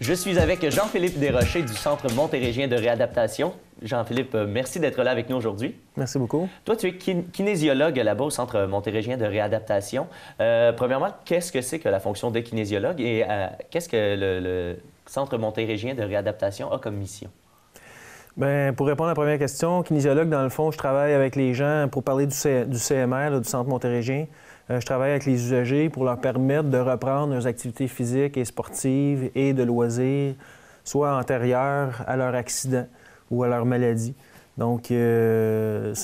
Je suis avec Jean-Philippe Desrochers du Centre montérégien de réadaptation. Jean-Philippe, merci d'être là avec nous aujourd'hui. Merci beaucoup. Toi, tu es kinésiologue là-bas au Centre montérégien de réadaptation. Premièrement, qu'est-ce que c'est que la fonction de kinésiologue et qu'est-ce que le Centre montérégien de réadaptation a comme mission? Bien, pour répondre à la première question, kinésiologue, dans le fond, je travaille avec les gens pour parler du CMR, là, du Centre montérégiens. Je travaille avec les usagers pour leur permettre de reprendre leurs activités physiques et sportives et de loisirs, soit antérieures à leur accident ou à leur maladie. Donc, ça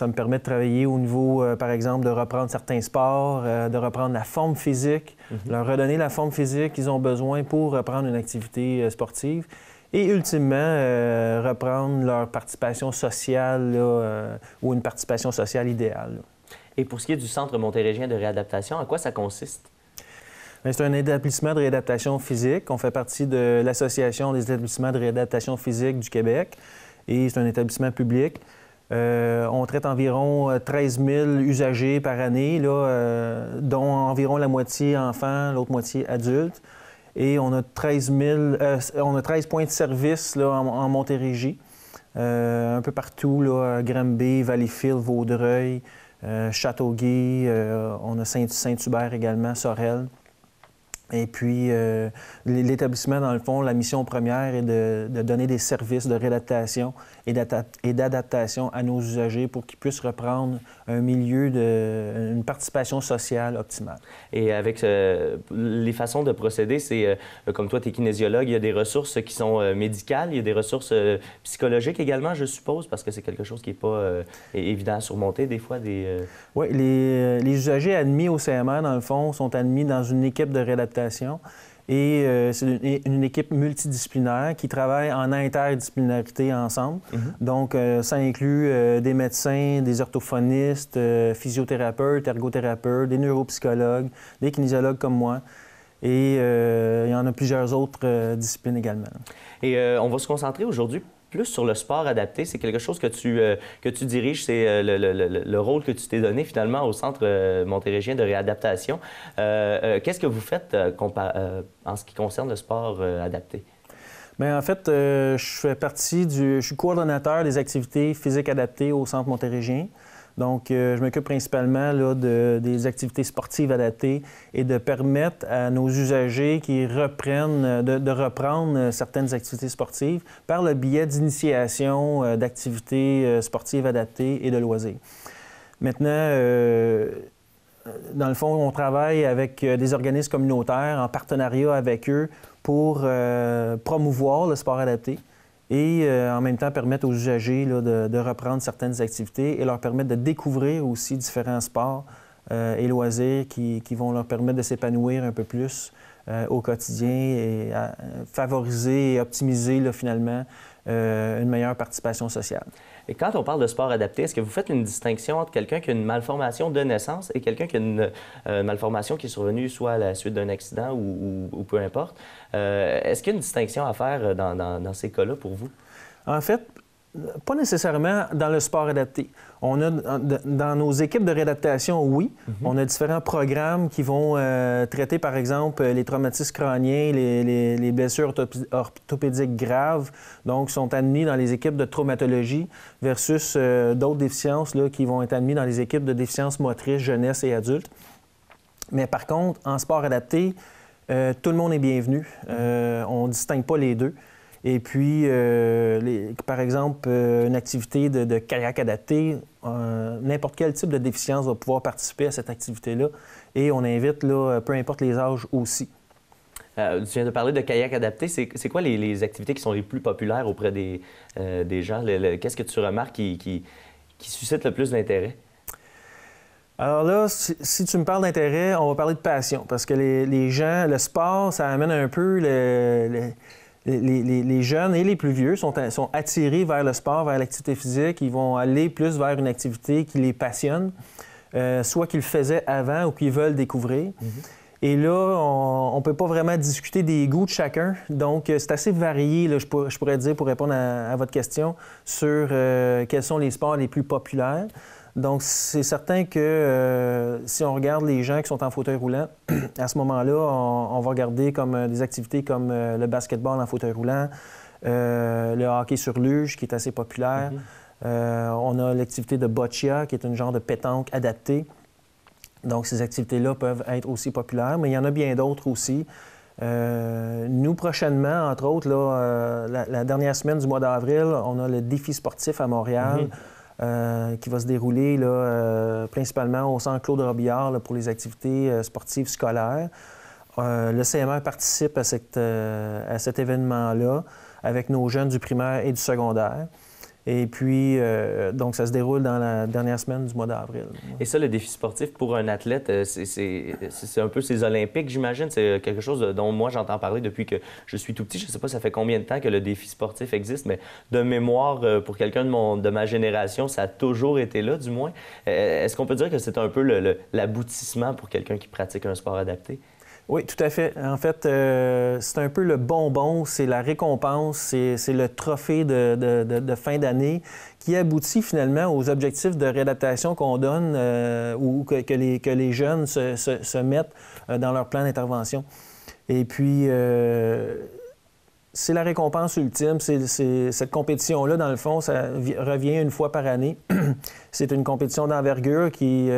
me permet de travailler au niveau, par exemple, de reprendre certains sports, de reprendre la forme physique, leur redonner la forme physique qu'ils ont besoin pour reprendre une activité sportive. Et ultimement, reprendre leur participation sociale là, ou une participation sociale idéale. Là. Et pour ce qui est du Centre montérégien de réadaptation, à quoi ça consiste? C'est un établissement de réadaptation physique. On fait partie de l'Association des établissements de réadaptation physique du Québec et c'est un établissement public. On traite environ 13 000 usagers par année, là, dont environ la moitié enfants, l'autre moitié adultes. Et on a 13 points de service là, en Montérégie, un peu partout, là, Granby, Valleyfield, Vaudreuil, Châteauguay, on a Saint-Hubert également, Sorel. Et puis, l'établissement, dans le fond, la mission première est de donner des services de réadaptation et d'adaptation à nos usagers pour qu'ils puissent reprendre un milieu une participation sociale optimale. Et avec les façons de procéder, c'est, comme toi, tu es kinésiologue, il y a des ressources qui sont médicales, il y a des ressources psychologiques également, je suppose, parce que c'est quelque chose qui n'est pas évident à surmonter des fois. Oui, les usagers admis au CMR, dans le fond, sont admis dans une équipe de réadaptation. Et c'est une équipe multidisciplinaire qui travaille en interdisciplinarité ensemble. Donc, ça inclut des médecins, des orthophonistes, physiothérapeutes, ergothérapeutes, des neuropsychologues, des kinésiologues comme moi. Et il y en a plusieurs autres disciplines également. Et on va se concentrer aujourd'hui plus sur le sport adapté. C'est quelque chose que tu diriges, c'est le rôle que tu t'es donné finalement au Centre montérégiien de réadaptation. Qu'est-ce que vous faites en ce qui concerne le sport adapté? Bien, en fait, je suis coordonnateur des activités physiques adaptées au Centre montérégiien. Donc, je m'occupe principalement là, des activités sportives adaptées et de permettre à nos usagers qui reprennent, de reprendre certaines activités sportives par le biais d'initiation d'activités sportives adaptées et de loisirs. Maintenant, dans le fond, on travaille avec des organismes communautaires en partenariat avec eux pour promouvoir le sport adapté. Et en même temps permettre aux usagers là, de reprendre certaines activités et leur permettre de découvrir aussi différents sports et loisirs qui vont leur permettre de s'épanouir un peu plus au quotidien et favoriser et optimiser là, finalement une meilleure participation sociale. Et quand on parle de sport adapté, est-ce que vous faites une distinction entre quelqu'un qui a une malformation de naissance et quelqu'un qui a une malformation qui est survenue soit à la suite d'un accident ou peu importe? Est-ce qu'il y a une distinction à faire dans ces cas-là pour vous? En fait, pas nécessairement dans le sport adapté. On a, dans nos équipes de réadaptation, oui. On a différents programmes qui vont traiter, par exemple, les traumatismes crâniens, les blessures orthopédiques graves, donc sont admis dans les équipes de traumatologie versus d'autres déficiences là, qui vont être admis dans les équipes de déficiences motrices, jeunesse et adultes. Mais par contre, en sport adapté, tout le monde est bienvenu. On ne distingue pas les deux. Et puis, par exemple, une activité de kayak adapté, n'importe quel type de déficience va pouvoir participer à cette activité-là. Et on invite, là, peu importe les âges aussi. Tu viens de parler de kayak adapté. C'est quoi les activités qui sont les plus populaires auprès des gens? Qu'est-ce que tu remarques qui suscite le plus d'intérêt? Alors là, si tu me parles d'intérêt, on va parler de passion. Parce que les gens, le sport, ça amène un peu les jeunes et les plus vieux sont attirés vers le sport, vers l'activité physique. Ils vont aller plus vers une activité qui les passionne, soit qu'ils le faisaient avant ou qu'ils veulent découvrir. Et là, on ne peut pas vraiment discuter des goûts de chacun. Donc, c'est assez varié, là, je pourrais dire, pour répondre à votre question, sur quels sont les sports les plus populaires. Donc, c'est certain que si on regarde les gens qui sont en fauteuil roulant, à ce moment-là, on va regarder comme des activités comme le basketball en fauteuil roulant, le hockey sur luge, qui est assez populaire. On a l'activité de boccia, qui est une genre de pétanque adaptée. Donc, ces activités-là peuvent être aussi populaires, mais il y en a bien d'autres aussi. Nous, prochainement, entre autres, là, la dernière semaine du mois d'avril, on a le défi sportif à Montréal qui va se dérouler là, principalement au Centre Claude Robillard là, pour les activités sportives scolaires. Le CMR participe à cet événement-là avec nos jeunes du primaire et du secondaire. Et puis, donc, ça se déroule dans la dernière semaine du mois d'avril. Et ça, le défi sportif pour un athlète, c'est un peu ces Olympiques, j'imagine. C'est quelque chose dont moi, j'entends parler depuis que je suis tout petit. Je ne sais pas ça fait combien de temps que le défi sportif existe, mais de mémoire, pour quelqu'un de ma génération, ça a toujours été là, du moins. Est-ce qu'on peut dire que c'est un peu l'aboutissement pour quelqu'un qui pratique un sport adapté? Oui, tout à fait. En fait, c'est un peu le bonbon, c'est la récompense, c'est le trophée de fin d'année qui aboutit finalement aux objectifs de réadaptation qu'on donne ou que les jeunes se mettent dans leur plan d'intervention. Et puis, c'est la récompense ultime. Cette compétition-là, dans le fond, ça revient une fois par année. C'est une compétition d'envergure qui,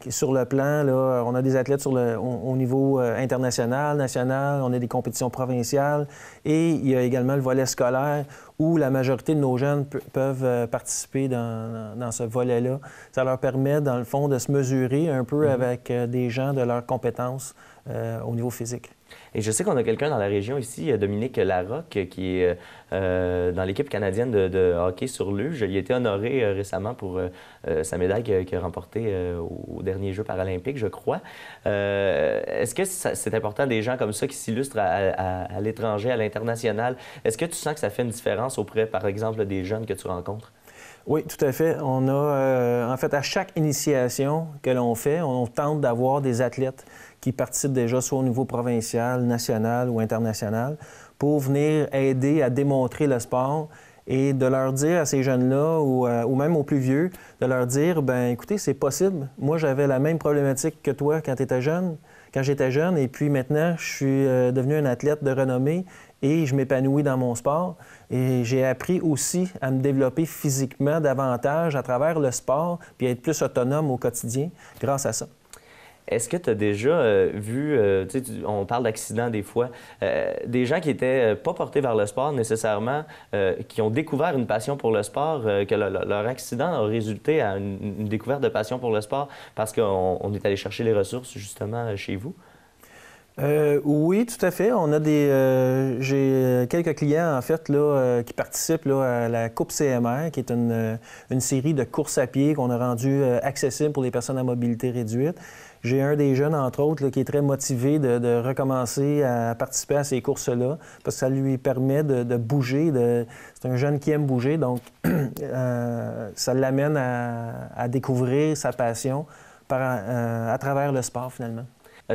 sur le plan, là, on a des athlètes au niveau international, national, on a des compétitions provinciales et il y a également le volet scolaire où la majorité de nos jeunes peuvent participer dans ce volet-là. Ça leur permet, dans le fond, de se mesurer un peu avec des gens de leurs compétences au niveau physique. Et je sais qu'on a quelqu'un dans la région ici, Dominique Larocque, qui est dans l'équipe canadienne de hockey sur luge. Il a été honoré récemment pour sa médaille qu'il a remportée aux derniers Jeux paralympiques, je crois. Est-ce que c'est important des gens comme ça qui s'illustrent à l'étranger, à l'international? Est-ce que tu sens que ça fait une différence auprès, par exemple, des jeunes que tu rencontres? Oui, tout à fait. On a, en fait, à chaque initiation que l'on fait, on tente d'avoir des athlètes qui participent déjà soit au niveau provincial, national ou international pour venir aider à démontrer le sport et de leur dire à ces jeunes-là ou même aux plus vieux, de leur dire, bien, écoutez, c'est possible. Moi, j'avais la même problématique que toi quand tu étais jeune, quand j'étais jeune, et puis maintenant, je suis devenu un athlète de renommée et je m'épanouis dans mon sport. Et j'ai appris aussi à me développer physiquement davantage à travers le sport, puis à être plus autonome au quotidien grâce à ça. Est-ce que tu as déjà vu, on parle d'accidents des fois, des gens qui n'étaient pas portés vers le sport nécessairement, qui ont découvert une passion pour le sport, que leur accident a résulté à une découverte de passion pour le sport parce qu'on est allé chercher les ressources justement chez vous? Oui, tout à fait. On a j'ai quelques clients, en fait, là, qui participent là, à la Coupe CMR, qui est une série de courses à pied qu'on a rendue accessible pour les personnes à mobilité réduite. J'ai un des jeunes, entre autres, là, qui est très motivé de recommencer à participer à ces courses-là parce que ça lui permet de bouger. C'est un jeune qui aime bouger, donc ça l'amène à découvrir sa passion à travers le sport, finalement.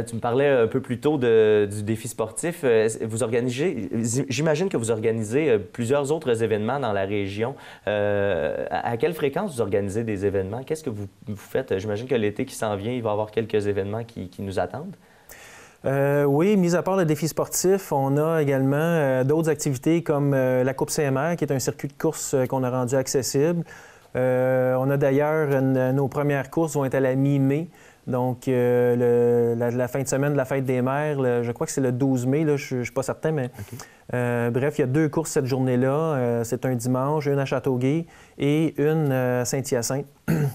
Tu me parlais un peu plus tôt du défi sportif. J'imagine que vous organisez plusieurs autres événements dans la région. À quelle fréquence vous organisez des événements? Qu'est-ce que vous faites? J'imagine que l'été qui s'en vient, il va y avoir quelques événements qui nous attendent. Oui, mis à part le défi sportif, on a également d'autres activités comme la Coupe CMR, qui est un circuit de course qu'on a rendu accessible. On a d'ailleurs, nos premières courses vont être à la mi-mai. Donc, la fin de semaine de la Fête des Mères, je crois que c'est le 12 mai, là, je ne suis pas certain, mais bref, il y a 2 courses cette journée-là. C'est un dimanche, une à Châteauguay et une à Saint-Hyacinthe.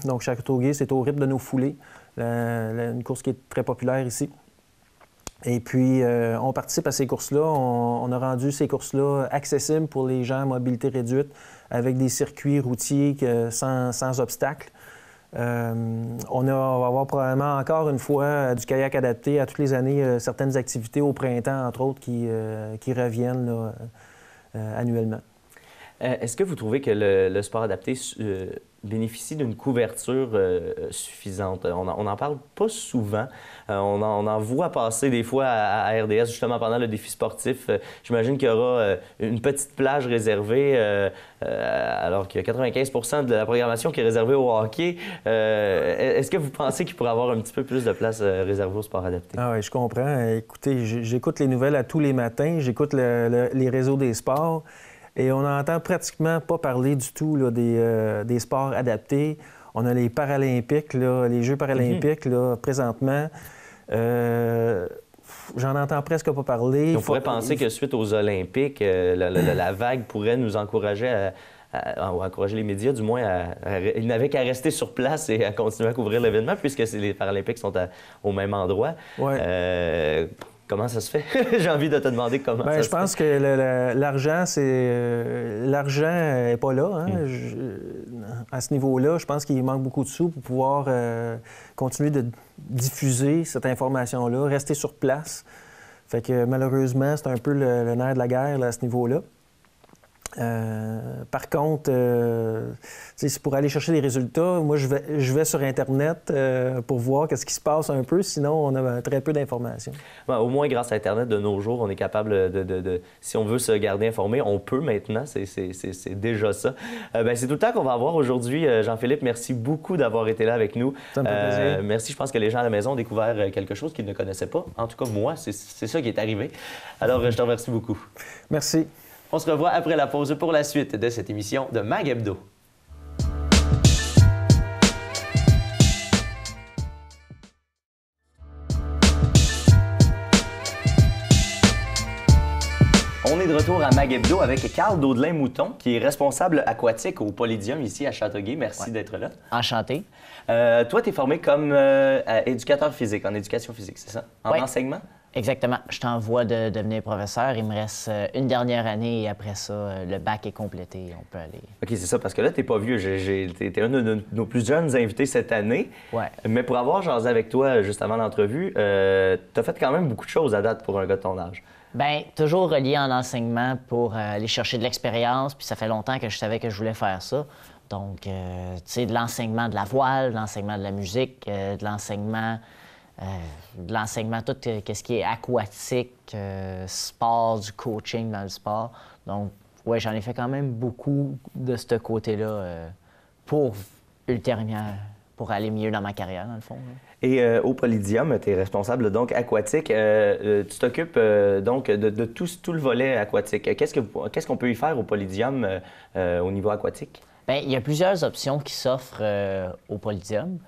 Donc, Châteauguay, c'est au rythme de nos foulées, une course qui est très populaire ici. Et puis, on participe à ces courses-là. On a rendu ces courses-là accessibles pour les gens à mobilité réduite avec des circuits routiers sans obstacles. On va avoir probablement encore une fois du kayak adapté à toutes les années, certaines activités au printemps, entre autres, qui reviennent là, annuellement. Est-ce que vous trouvez que le sport adapté bénéficient d'une couverture suffisante. On n'en parle pas souvent. On en voit passer des fois à RDS, justement pendant le défi sportif. J'imagine qu'il y aura une petite plage réservée, alors qu'il y a 95 de la programmation qui est réservée au hockey. Est-ce que vous pensez qu'il pourrait y avoir un petit peu plus de place réservée au sport adapté? Ah oui, je comprends. Écoutez, j'écoute les nouvelles à tous les matins. J'écoute les réseaux des sports. Et on n'entend pratiquement pas parler du tout là, des sports adaptés. On a les Paralympiques, là, les Jeux paralympiques là, présentement. J'en entends presque pas parler. On pourrait penser que suite aux Olympiques, la vague pourrait nous encourager encourager les médias, du moins, ils n'avaient qu'à rester sur place et à continuer à couvrir l'événement, puisque les Paralympiques sont au même endroit. Ouais. Comment ça se fait? J'ai envie de te demander comment ça se fait. Je pense que l'argent, l'argent n'est pas là. Hein? À ce niveau-là, je pense qu'il manque beaucoup de sous pour pouvoir continuer de diffuser cette information-là, rester sur place. Fait que malheureusement, c'est un peu le nerf de la guerre là, à ce niveau-là. Par contre, pour aller chercher des résultats, moi, je vais sur Internet pour voir ce qui se passe un peu. Sinon, on a très peu d'informations. Bon, au moins, grâce à Internet, de nos jours, on est capable si on veut se garder informé, on peut maintenant. C'est déjà ça. C'est tout le temps qu'on va avoir aujourd'hui. Jean-Philippe, merci beaucoup d'avoir été là avec nous. Ça me fait plaisir. Merci. Je pense que les gens à la maison ont découvert quelque chose qu'ils ne connaissaient pas. En tout cas, moi, c'est ça qui est arrivé. Alors, je te remercie beaucoup. Merci. On se revoit après la pause pour la suite de cette émission de Mag Hebdo. On est de retour à Mag Hebdo avec Carl Daudelin-Mouton, qui est responsable aquatique au Polydium ici à Châteauguay. Merci d'être là. Enchanté. Toi, tu es formé comme éducateur physique, en éducation physique, c'est ça? En enseignement? Exactement. Je t'envoie de devenir professeur. Il me reste une dernière année et après ça, le bac est complété. On peut aller. OK, c'est ça, parce que là, t'es pas vieux. T'es un de nos plus jeunes invités cette année. Ouais. Mais pour avoir jasé avec toi juste avant l'entrevue, t'as fait quand même beaucoup de choses à date pour un gars de ton âge. Bien, toujours relié en enseignement pour aller chercher de l'expérience. Puis ça fait longtemps que je savais que je voulais faire ça. Donc, tu sais, de l'enseignement de la voile, de l'enseignement de la musique, de l'enseignement tout ce qui est aquatique, sport, du coaching dans le sport. Donc, ouais, j'en ai fait quand même beaucoup de ce côté-là pour ultérieurement, pour aller mieux dans ma carrière, dans le fond. Là. Et au Polydium, tu es responsable donc aquatique. Tu t'occupes donc de tout le volet aquatique. Qu'est-ce qu'on peut y faire au Polydium au niveau aquatique? Bien, il y a plusieurs options qui s'offrent au Polydium.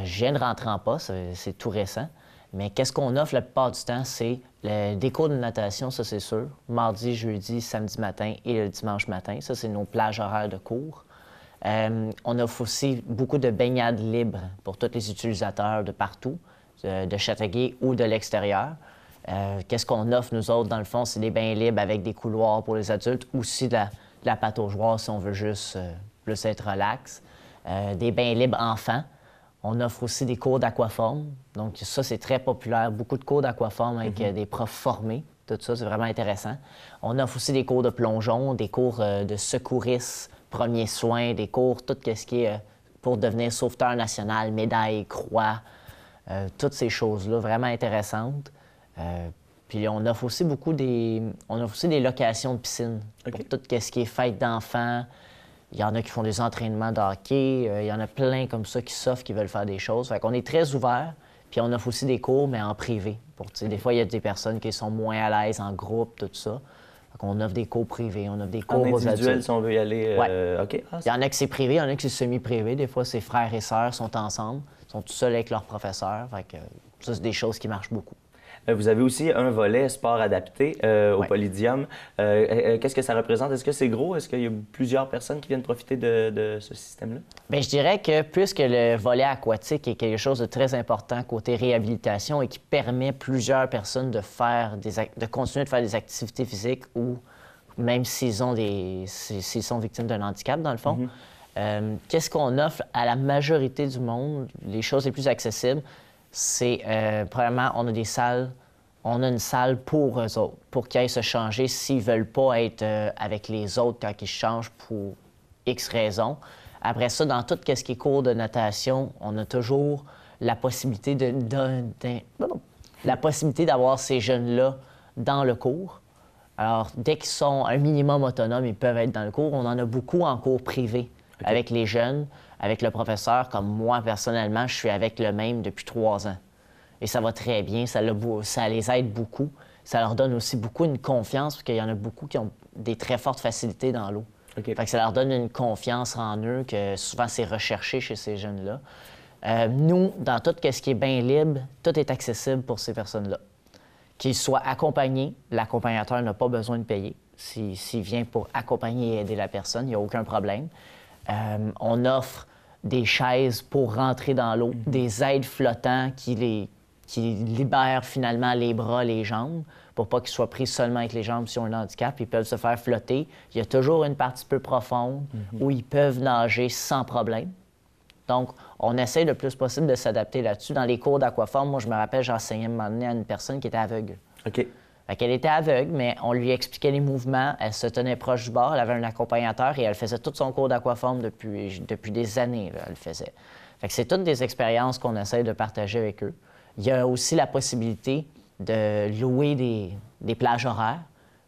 Je viens de rentrer en poste, c'est tout récent. Mais qu'est-ce qu'on offre la plupart du temps, c'est des cours de natation, ça c'est sûr. Mardi, jeudi, samedi matin et le dimanche matin. Ça, c'est nos plages horaires de cours. On offre aussi beaucoup de baignades libres pour tous les utilisateurs de partout, de Châteauguay ou de l'extérieur. Qu'est-ce qu'on offre, nous autres, dans le fond, c'est des bains libres avec des couloirs pour les adultes, aussi de la pataugeoire si on veut juste plus être relax. Des bains libres enfants. On offre aussi des cours d'aquaforme. Donc ça, c'est très populaire. Beaucoup de cours d'aquaforme avec des profs formés. Tout ça, c'est vraiment intéressant. On offre aussi des cours de plongeon, des cours de secouristes, premiers soins, des cours, tout ce qui est pour devenir sauveteur national, médaille, croix, toutes ces choses-là, vraiment intéressantes. Puis on offre aussi des locations de piscine pour tout ce qui est fête d'enfants. Il y en a qui font des entraînements de hockey. Il y en a plein comme ça qui s'offrent, qui veulent faire des choses. Fait qu'on est très ouvert. Puis on offre aussi des cours, mais en privé. Des fois, il y a des personnes qui sont moins à l'aise en groupe, tout ça. Fait qu'on offre des cours privés, on offre des cours aux adultes. Si on veut y aller. Ouais. OK. Il y en a qui c'est privé, il y en a qui c'est semi-privé. Des fois, c'est frères et sœurs sont ensemble, sont tout seuls avec leurs professeurs. Fait que ça, c'est des choses qui marchent beaucoup. Vous avez aussi un volet sport adapté au Polydium. Qu'est-ce que ça représente? Est-ce que c'est gros? Est-ce qu'il y a plusieurs personnes qui viennent profiter de ce système-là? Bien, je dirais que puisque le volet aquatique est quelque chose de très important côté réhabilitation et qui permet plusieurs personnes de continuer de faire des activités physiques ou même s'ils sont victimes d'un handicap, dans le fond, qu'est-ce qu'on offre à la majorité du monde? Les choses les plus accessibles, c'est, premièrement, on a une salle pour eux autres, pour qu'ils aillent se changer s'ils ne veulent pas être avec les autres quand ils se changent pour X raisons. Après ça, dans tout ce qui est cours de natation, on a toujours la possibilité d'avoir ces jeunes-là dans le cours. Alors, dès qu'ils sont un minimum autonomes, ils peuvent être dans le cours. On en a beaucoup en cours privé avec les jeunes, avec le professeur. Comme moi, personnellement, je suis avec le même depuis 3 ans. Et ça va très bien, ça les aide beaucoup. Ça leur donne aussi beaucoup une confiance, parce qu'il y en a beaucoup qui ont des très fortes facilités dans l'eau. Fait que ça leur donne une confiance en eux, que souvent c'est recherché chez ces jeunes-là. Nous, dans tout ce qui est bien libre, tout est accessible pour ces personnes-là. Qu'ils soient accompagnés, l'accompagnateur n'a pas besoin de payer. S'il vient pour accompagner et aider la personne, il n'y a aucun problème. On offre des chaises pour rentrer dans l'eau, des aides flottants qui libèrent finalement les bras, les jambes, pour pas qu'ils soient pris seulement avec les jambes si on a un handicap. Ils peuvent se faire flotter. Il y a toujours une partie peu profonde où ils peuvent nager sans problème. Donc, on essaie le plus possible de s'adapter là-dessus. Dans les cours d'aquaforme, moi, je me rappelle, j'enseignais à un moment donné à une personne qui était aveugle. OK. Fait qu'elle était aveugle, mais on lui expliquait les mouvements, elle se tenait proche du bord, elle avait un accompagnateur et elle faisait tout son cours d'aquaforme depuis des années, là, elle le faisait. Fait que c'est toutes des expériences qu'on essaie de partager avec eux. Il y a aussi la possibilité de louer des plages horaires,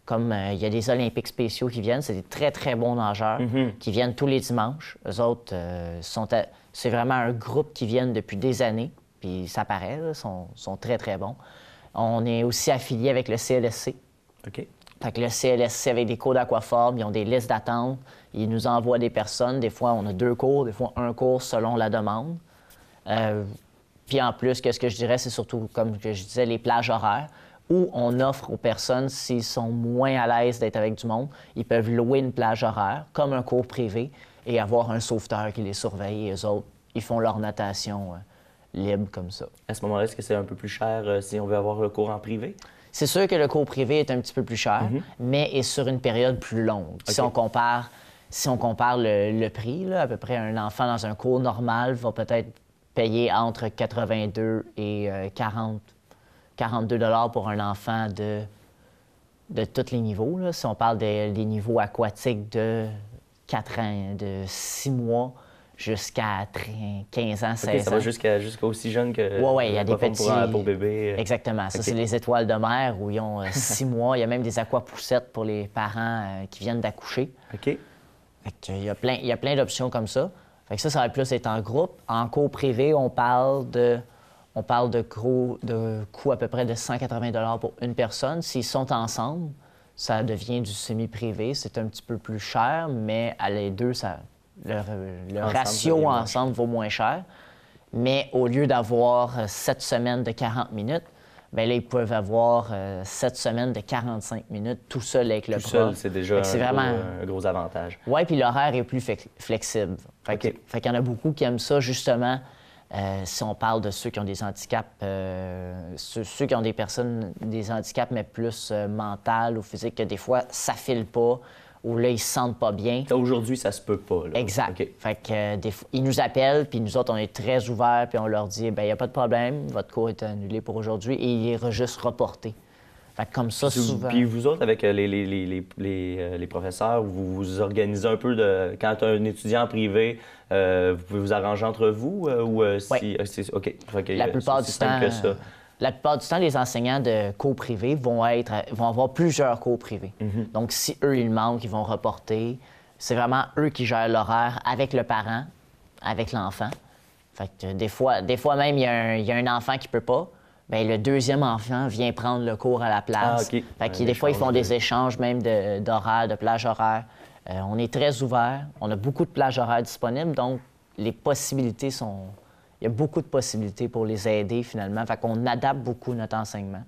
comme il y a des Olympiques spéciaux qui viennent, c'est des très, très bons nageurs qui viennent tous les dimanches. Eux autres, c'est vraiment un groupe qui viennent depuis des années, puis ça paraît, ils sont très, très bons. On est aussi affilié avec le CLSC. OK. Fait que le CLSC, avec des cours d'aquaforme, ils ont des listes d'attente. Ils nous envoient des personnes. Des fois, on a 2 cours, des fois 1 cours selon la demande. Puis en plus, ce que je dirais, c'est surtout, comme je disais, les plages horaires, où on offre aux personnes, s'ils sont moins à l'aise d'être avec du monde, ils peuvent louer une plage horaire, comme un cours privé, et avoir un sauveteur qui les surveille. Et eux autres, ils font leur natation libre comme ça. À ce moment-là, est-ce que c'est un peu plus cher si on veut avoir le cours en privé? C'est sûr que le cours privé est un petit peu plus cher, mais est sur une période plus longue. Okay. Si on compare le prix, là, à peu près un enfant dans un cours normal va peut-être payer entre 82 et 42 $ pour un enfant de tous les niveaux. Là. Si on parle des niveaux aquatiques de 4 ans, de 6 mois jusqu'à 15 ans, 16 ans. Ça va jusqu'à aussi jeune que oui, il y a des petits... pour bébé. Exactement. Ça, c'est les étoiles de mer où ils ont 6 mois. Il y a même des aquapoussettes pour les parents qui viennent d'accoucher. OK. Fait que il y a plein d'options comme ça. Fait que ça va plus être en groupe. En cours privé, on parle de coûts à peu près de 180 $ pour une personne. S'ils sont ensemble, ça devient du semi-privé. C'est un petit peu plus cher, mais à les deux, le ratio ensemble vaut moins cher. Mais au lieu d'avoir 7 semaines de 40 minutes, bien là, ils peuvent avoir 7 semaines de 45 minutes tout seul avec le prof. Tout seul, c'est déjà un gros avantage. Oui, puis l'horaire est plus flexible. Fait qu'il y en a beaucoup qui aiment ça, justement. Si on parle de ceux qui ont des handicaps, ceux qui ont des handicaps, mais plus mental ou physique, que des fois, ça file pas, ou là, ils se sentent pas bien. Aujourd'hui, ça se peut pas. Là. Exact. Okay. Fait que ils nous appellent, puis nous autres, on est très ouverts, puis on leur dit, bien, il n'y a pas de problème, votre cours est annulé pour aujourd'hui, et il est juste reporté. Fait que comme ça, souvent... Puis vous autres, avec les professeurs, vous vous organisez un peu quand tu as un étudiant privé, vous pouvez vous arranger entre vous ou si... Oui. OK. La plupart du temps... Que ça. La plupart du temps, les enseignants de cours privés vont avoir plusieurs cours privés. Donc, si eux, ils manquent, ils vont reporter. C'est vraiment eux qui gèrent l'horaire avec le parent, avec l'enfant. Fait que des fois même, il y a un enfant qui peut pas. Bien, le deuxième enfant vient prendre le cours à la place. OK. Fait que des fois, ils font des échanges même d'horaires, de plages horaires. On est très ouverts. On a beaucoup de plages horaires disponibles, donc les possibilités sont... Il y a beaucoup de possibilités pour les aider, finalement. Fait qu'on adapte beaucoup notre enseignement.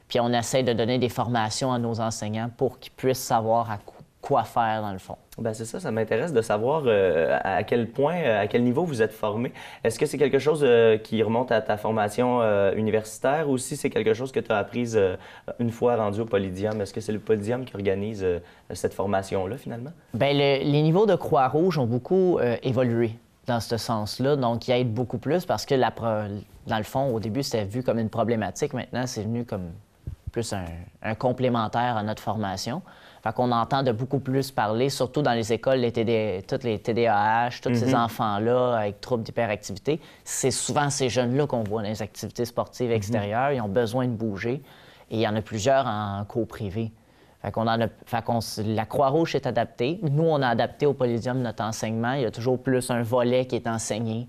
Puis on essaie de donner des formations à nos enseignants pour qu'ils puissent savoir quoi faire, dans le fond. Bien, c'est ça. Ça m'intéresse de savoir à quel point, à quel niveau vous êtes formé. Est-ce que c'est quelque chose qui remonte à ta formation universitaire ou si c'est quelque chose que tu as appris une fois rendu au Polydium? Est-ce que c'est le Polydium qui organise cette formation-là, finalement? Bien, les niveaux de Croix-Rouge ont beaucoup évolué dans ce sens-là, donc ils aident beaucoup plus parce que, dans le fond, au début, c'était vu comme une problématique. Maintenant, c'est venu comme plus un complémentaire à notre formation. Fait qu'on entend de beaucoup plus parler, surtout dans les écoles, toutes les TDAH, tous ces enfants-là avec troubles d'hyperactivité. C'est souvent ces jeunes-là qu'on voit dans les activités sportives extérieures. Ils ont besoin de bouger. Et il y en a plusieurs en cours privé. La Croix-Rouge est adaptée. Nous, on a adapté au Polydium notre enseignement. Il y a toujours plus un volet qui est enseigné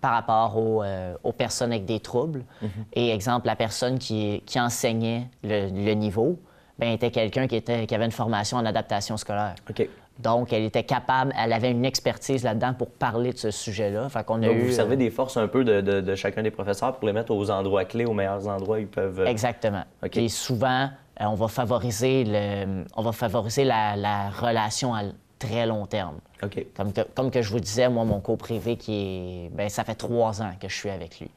par rapport aux personnes avec des troubles. Et exemple, la personne qui enseignait le niveau, bien, était quelqu'un qui avait une formation en adaptation scolaire. OK. Donc, elle était capable, elle avait une expertise là-dedans pour parler de ce sujet-là. Fait qu'on a Donc, vous servez des forces un peu de chacun des professeurs pour les mettre aux endroits clés, aux meilleurs endroits où ils peuvent... Exactement. OK. Et souvent, on va favoriser la relation à très long terme. OK. Comme que je vous disais, moi, mon cours privé, ça fait 3 ans que je suis avec lui.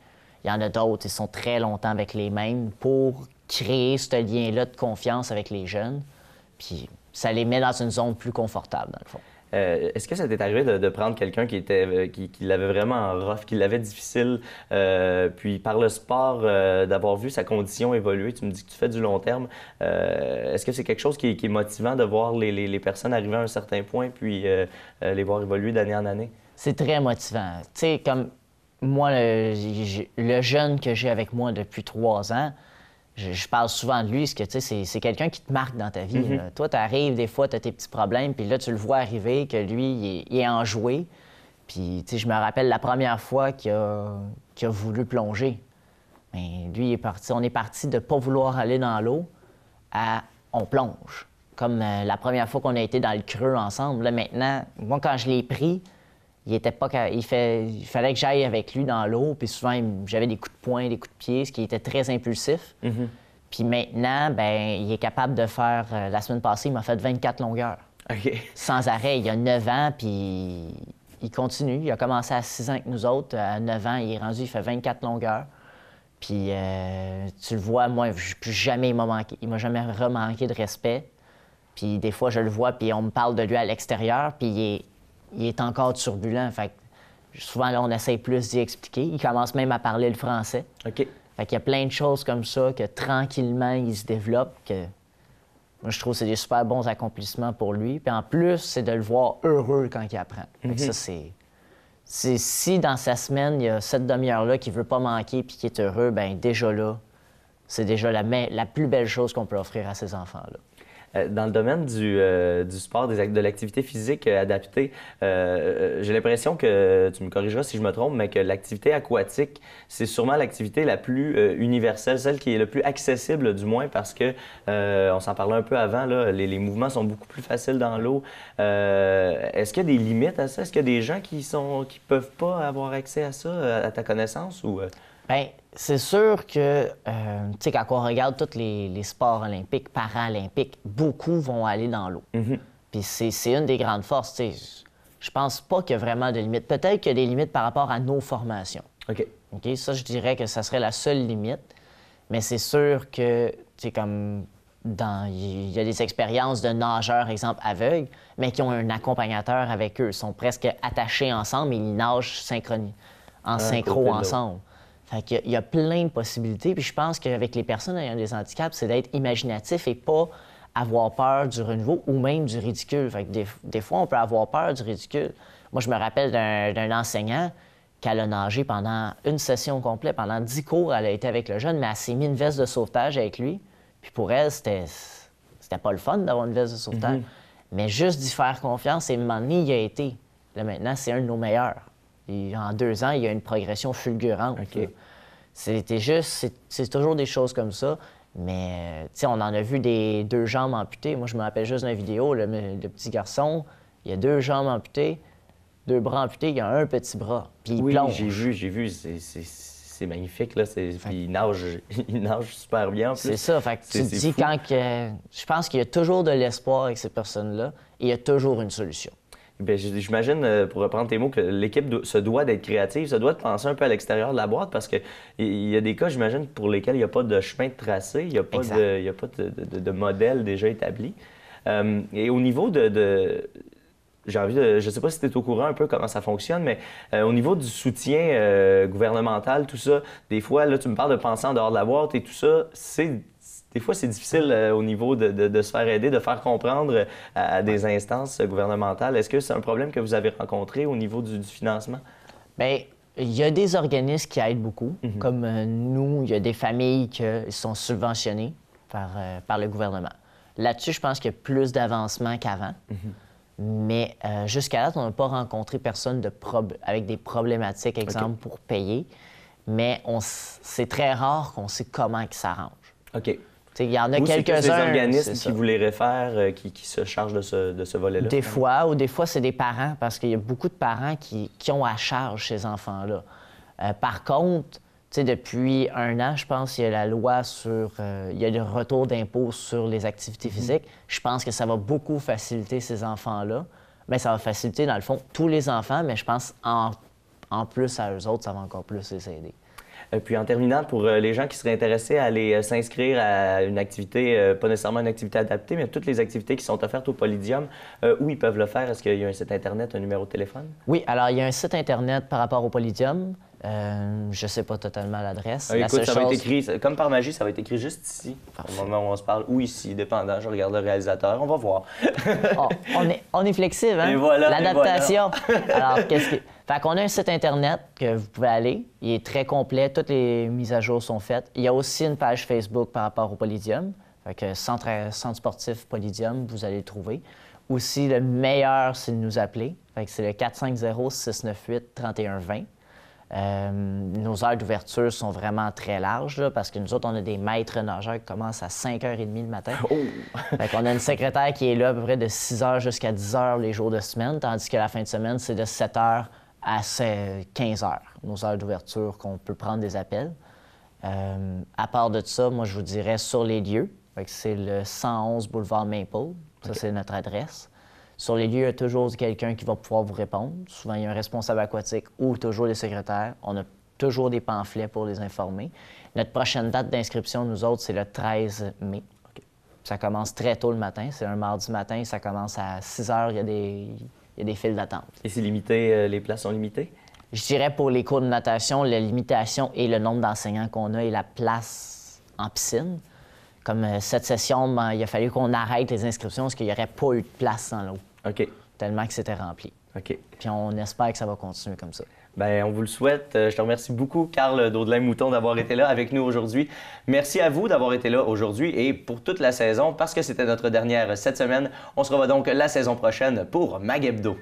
Il y en a d'autres, ils sont très longtemps avec les mêmes pour créer ce lien-là de confiance avec les jeunes. Puis ça les met dans une zone plus confortable, dans le fond. Est-ce que ça t'est arrivé de prendre quelqu'un qui l'avait vraiment rough, qui l'avait difficile, puis par le sport, d'avoir vu sa condition évoluer? Tu me dis que tu fais du long terme. Est-ce que c'est quelque chose qui est motivant de voir les personnes arriver à un certain point, puis les voir évoluer d'année en année? C'est très motivant. Tu sais, comme moi, le jeune que j'ai avec moi depuis 3 ans, je parle souvent de lui, parce que tu sais, c'est quelqu'un qui te marque dans ta vie. Là. Toi, tu arrives, des fois, tu as tes petits problèmes, puis là, tu le vois arriver, que lui, il est enjoué. Puis, tu sais, je me rappelle la première fois qu'il a voulu plonger. Bien, lui, il est parti. On est parti de ne pas vouloir aller dans l'eau à on plonge. Comme la première fois qu'on a été dans le creux ensemble. Là, maintenant, moi, quand je l'ai pris, il fallait que j'aille avec lui dans l'eau, puis souvent, j'avais des coups de poing, des coups de pied, ce qui était très impulsif. Puis maintenant, ben, il est capable de faire... la semaine passée, il m'a fait 24 longueurs. OK. Sans arrêt. Il a 9 ans, puis il continue. Il a commencé à 6 ans avec nous autres. À 9 ans, il est rendu, il fait 24 longueurs. Puis tu le vois, moi, plus jamais il m'a manqué. Il m'a jamais remanqué de respect. Puis des fois, je le vois, puis on me parle de lui à l'extérieur, puis il est encore turbulent. Fait que souvent, là, on essaie plus d'y expliquer. Il commence même à parler le français. OK. Fait qu'il y a plein de choses comme ça que tranquillement, il se développe. Que moi, je trouve que c'est des super bons accomplissements pour lui. Puis en plus, c'est de le voir heureux quand il apprend. Fait que ça, c'est si dans sa semaine, il y a cette demi-heure-là qu'il veut pas manquer puis qui est heureux, bien déjà là, c'est déjà la plus belle chose qu'on peut offrir à ces enfants-là. Dans le domaine du sport, de l'activité physique adaptée, j'ai l'impression que, tu me corrigeras si je me trompe, mais que l'activité aquatique, c'est sûrement l'activité la plus universelle, celle qui est le plus accessible du moins, parce que, on s'en parlait un peu avant, là, les mouvements sont beaucoup plus faciles dans l'eau. Est-ce qu'il y a des limites à ça? Est-ce qu'il y a des gens qui peuvent pas avoir accès à ça, à ta connaissance? Ou... Bien, c'est sûr que, tu sais, quand on regarde tous les sports olympiques, paralympiques, beaucoup vont aller dans l'eau. Puis c'est une des grandes forces, tu sais. Je pense pas qu'il y a vraiment de limites. Peut-être qu'il y a des limites par rapport à nos formations. OK. OK? Ça, je dirais que ça serait la seule limite. Mais c'est sûr que, tu sais, comme il y a des expériences de nageurs, exemple, aveugles, mais qui ont un accompagnateur avec eux. Ils sont presque attachés ensemble et ils nagent en synchro ensemble. Fait qu'il y a plein de possibilités. Puis je pense qu'avec les personnes ayant des handicaps, c'est d'être imaginatif et pas avoir peur du renouveau ou même du ridicule. Fait que des fois, on peut avoir peur du ridicule. Moi, je me rappelle d'un enseignant qu'elle a nagé pendant une session complète, pendant 10 cours, elle a été avec le jeune, mais elle s'est mis une veste de sauvetage avec lui. Puis pour elle, c'était pas le fun d'avoir une veste de sauvetage. Mais juste d'y faire confiance, et à un moment donné, il a été. Là, maintenant, c'est un de nos meilleurs. Et en 2 ans, il y a une progression fulgurante. OK. C'est toujours des choses comme ça. Mais, tu sais, on en a vu des 2 jambes amputées. Moi, je me rappelle juste d'une vidéo, le petit garçon, il a 2 jambes amputées, 2 bras amputés, il a un petit bras. Puis il plonge. J'ai vu. C'est magnifique, là. Puis il nage super bien, en plus. C'est ça. Fait que tu te dis je pense qu'il y a toujours de l'espoir avec ces personnes-là et il y a toujours une solution. Bien, j'imagine, pour reprendre tes mots, que l'équipe se doit d'être créative, se doit de penser un peu à l'extérieur de la boîte, parce qu'il y a des cas, j'imagine, pour lesquels il n'y a pas de chemin de tracé, il n'y a pas de modèle déjà établi. Et au niveau j'ai envie de... Je ne sais pas si tu es au courant un peu comment ça fonctionne, mais au niveau du soutien gouvernemental, tout ça, des fois, là, tu me parles de penser en dehors de la boîte et tout ça, des fois, c'est difficile au niveau de se faire aider, de faire comprendre à des instances gouvernementales. Est-ce que c'est un problème que vous avez rencontré au niveau du financement? Bien, il y a des organismes qui aident beaucoup. Comme nous, il y a des familles qui sont subventionnées par le gouvernement. Là-dessus, je pense qu'il y a plus d'avancement qu'avant. Mais jusqu'à là, on n'a pas rencontré personne avec des problématiques, exemple, pour payer. Mais c'est très rare qu'on sait comment ils s'arrangent. OK. Il y en a quelques-uns. C'est des organismes qui vous les réfèrent, qui se chargent de ce volet-là? Des fois, c'est des parents, parce qu'il y a beaucoup de parents qui ont à charge ces enfants-là. Par contre, depuis 1 an, je pense qu'il y a la loi sur... il y a le retour d'impôt sur les activités physiques. Je pense que ça va beaucoup faciliter ces enfants-là. Bien, ça va faciliter, dans le fond, tous les enfants, mais je pense en plus à eux autres, ça va encore plus les aider. Puis en terminant, pour les gens qui seraient intéressés à aller s'inscrire à une activité, pas nécessairement une activité adaptée, mais toutes les activités qui sont offertes au Polydium, où ils peuvent le faire? Est-ce qu'il y a un site Internet, un numéro de téléphone? Oui, alors il y a un site Internet par rapport au Polydium. Je ne sais pas totalement l'adresse. Écoute, ça va être écrit, comme par magie, ça va être écrit juste ici, au moment où on se parle, ou ici, dépendant. Je regarde le réalisateur, on va voir. On est flexible, hein? Et voilà, l'adaptation. Alors, Fait qu'on a un site Internet que vous pouvez aller. Il est très complet. Toutes les mises à jour sont faites. Il y a aussi une page Facebook par rapport au Polydium. Fait que centre sportif Polydium, vous allez le trouver. Aussi, le meilleur, c'est de nous appeler. Fait que c'est le 450-698-3120. Nos heures d'ouverture sont vraiment très larges, là, parce que nous autres, on a des maîtres nageurs qui commencent à 5h30 le matin. Fait qu'on a une secrétaire qui est là à peu près de 6h jusqu'à 10h les jours de semaine, tandis que la fin de semaine, c'est de 7h à 15h, nos heures d'ouverture qu'on peut prendre des appels. À part de ça, moi, je vous dirais sur les lieux. Fait que c'est le 111 boulevard Maple. Ça, c'est notre adresse. Sur les lieux, il y a toujours quelqu'un qui va pouvoir vous répondre. Souvent, il y a un responsable aquatique ou toujours les secrétaires. On a toujours des pamphlets pour les informer. Notre prochaine date d'inscription, nous autres, c'est le 13 mai. Ça commence très tôt le matin. C'est un mardi matin. Ça commence à 6h. Il y a des files d'attente. Et c'est limité, les places sont limitées? Je dirais pour les cours de natation, la limitation est le nombre d'enseignants qu'on a et la place en piscine. Comme cette session, il a fallu qu'on arrête les inscriptions parce qu'il n'y aurait pas eu de place dans l'eau. OK. Tellement que c'était rempli. OK. Puis on espère que ça va continuer comme ça. Bien, on vous le souhaite. Je te remercie beaucoup, Carl Daudelin-Mouton, d'avoir été là avec nous aujourd'hui. Merci à vous d'avoir été là aujourd'hui et pour toute la saison, parce que c'était notre dernière cette semaine. On se revoit donc la saison prochaine pour Mag Hebdo.